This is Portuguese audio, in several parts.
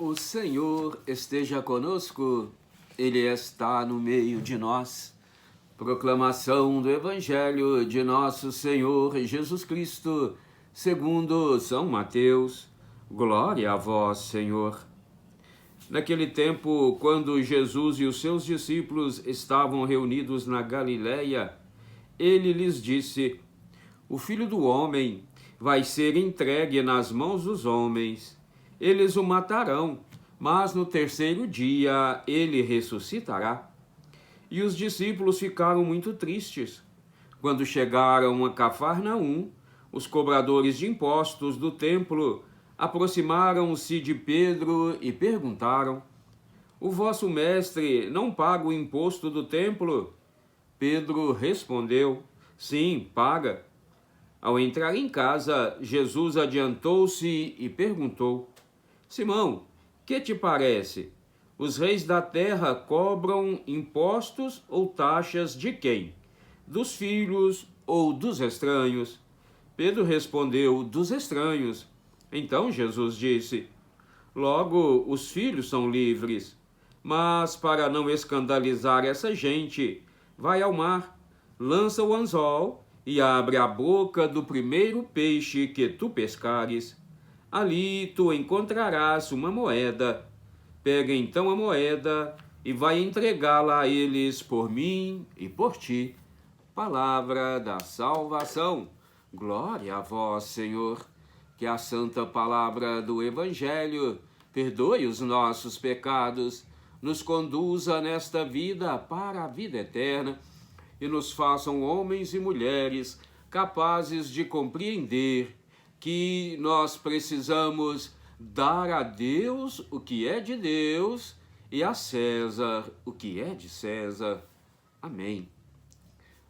O Senhor esteja conosco, Ele está no meio de nós. Proclamação do Evangelho de nosso Senhor Jesus Cristo, segundo São Mateus. Glória a vós, Senhor. Naquele tempo, quando Jesus e os seus discípulos estavam reunidos na Galiléia, ele lhes disse: O Filho do Homem vai ser entregue nas mãos dos homens. Eles o matarão, mas no terceiro dia ele ressuscitará. E os discípulos ficaram muito tristes. Quando chegaram a Cafarnaum, os cobradores de impostos do templo aproximaram-se de Pedro e perguntaram: O vosso mestre não paga o imposto do templo? Pedro respondeu: Sim, paga. Ao entrar em casa, Jesus adiantou-se e perguntou: Simão, que te parece? Os reis da terra cobram impostos ou taxas de quem? Dos filhos ou dos estranhos? Pedro respondeu: Dos estranhos. Então Jesus disse: Logo, os filhos são livres. Mas para não escandalizar essa gente, vai ao mar, lança o anzol e abre a boca do primeiro peixe que tu pescares. Ali tu encontrarás uma moeda. Pega então a moeda e vai entregá-la a eles por mim e por ti. Palavra da salvação. Glória a vós, Senhor. Que a santa palavra do Evangelho perdoe os nossos pecados, nos conduza nesta vida para a vida eterna e nos façam homens e mulheres capazes de compreender que nós precisamos dar a Deus o que é de Deus e a César o que é de César. Amém.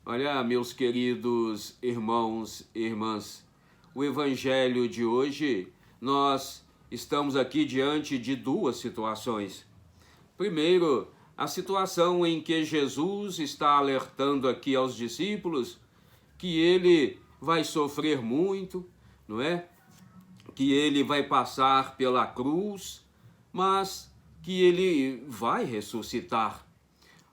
Olha, meus queridos irmãos e irmãs, o Evangelho de hoje, nós estamos aqui diante de duas situações. Primeiro, a situação em que Jesus está alertando aqui aos discípulos que ele vai sofrer muito, não é? Que ele vai passar pela cruz, mas que ele vai ressuscitar.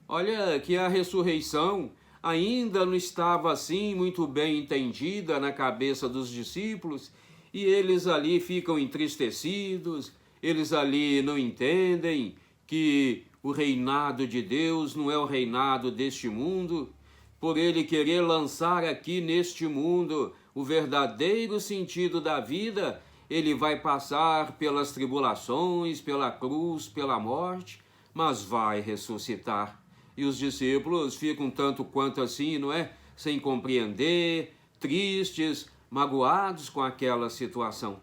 Olha que a ressurreição ainda não estava assim muito bem entendida na cabeça dos discípulos, e eles ali ficam entristecidos, eles ali não entendem que o reinado de Deus não é o reinado deste mundo. Por ele querer lançar aqui neste mundo o verdadeiro sentido da vida, ele vai passar pelas tribulações, pela cruz, pela morte, mas vai ressuscitar. E os discípulos ficam tanto quanto assim, não é? Sem compreender, tristes, magoados com aquela situação.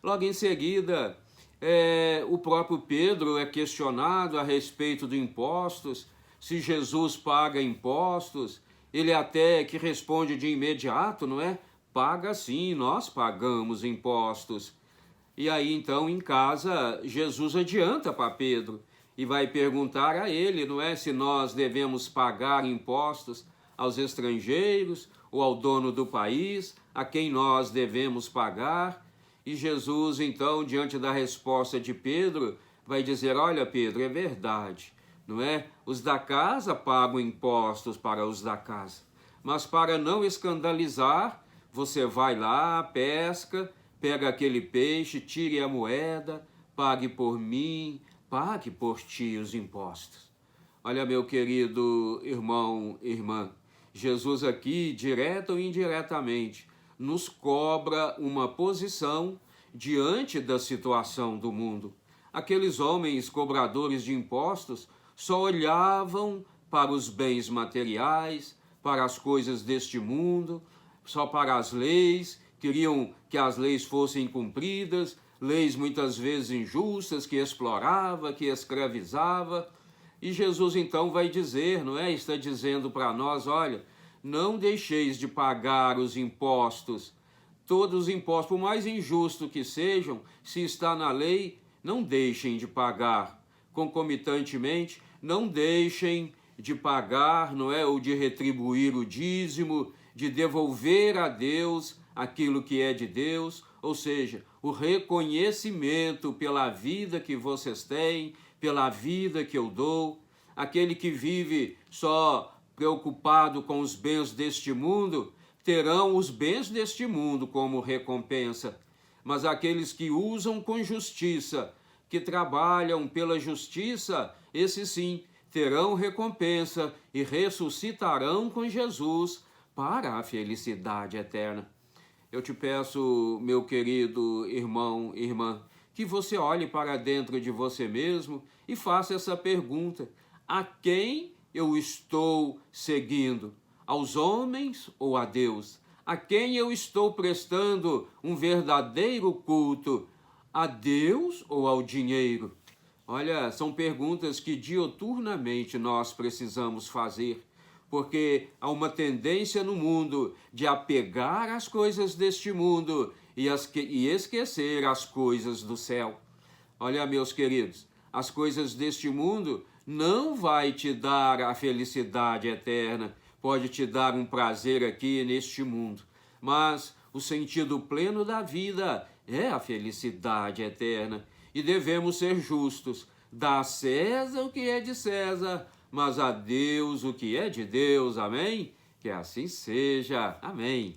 Logo em seguida, o próprio Pedro é questionado a respeito de impostos, se Jesus paga impostos. Ele até que responde de imediato, não é? Paga sim, nós pagamos impostos. E aí então em casa Jesus adianta para Pedro e vai perguntar a ele, não é, se nós devemos pagar impostos aos estrangeiros ou ao dono do país, a quem nós devemos pagar. E Jesus então, diante da resposta de Pedro, vai dizer: olha, Pedro, é verdade, não é? Os da casa pagam impostos para os da casa, mas para não escandalizar, você vai lá, pesca, pega aquele peixe, tire a moeda, pague por mim, pague por ti os impostos. Olha, meu querido irmão e irmã, Jesus aqui, direta ou indiretamente, nos cobra uma posição diante da situação do mundo. Aqueles homens cobradores de impostos só olhavam para os bens materiais, para as coisas deste mundo, só para as leis, queriam que as leis fossem cumpridas, leis muitas vezes injustas, que explorava, que escravizava. E Jesus então vai dizer, não é? Está dizendo para nós: olha, não deixeis de pagar os impostos. Todos os impostos, por mais injustos que sejam, se está na lei, não deixem de pagar. Concomitantemente, não deixem de pagar, não é? Ou de retribuir o dízimo, de devolver a Deus aquilo que é de Deus, ou seja, o reconhecimento pela vida que vocês têm, pela vida que eu dou. Aquele que vive só preocupado com os bens deste mundo, terão os bens deste mundo como recompensa. Mas aqueles que usam com justiça, que trabalham pela justiça, esses sim terão recompensa e ressuscitarão com Jesus para a felicidade eterna. Eu te peço, meu querido irmão, irmã, que você olhe para dentro de você mesmo e faça essa pergunta: a quem eu estou seguindo? Aos homens ou a Deus? A quem eu estou prestando um verdadeiro culto? A Deus ou ao dinheiro? Olha, são perguntas que diuturnamente nós precisamos fazer, porque há uma tendência no mundo de apegar às coisas deste mundo e esquecer as coisas do céu. Olha, meus queridos, as coisas deste mundo não vai te dar a felicidade eterna, pode te dar um prazer aqui neste mundo, mas o sentido pleno da vida é a felicidade eterna. E devemos ser justos, dar a César o que é de César, mas a Deus o que é de Deus, amém? Que assim seja, amém.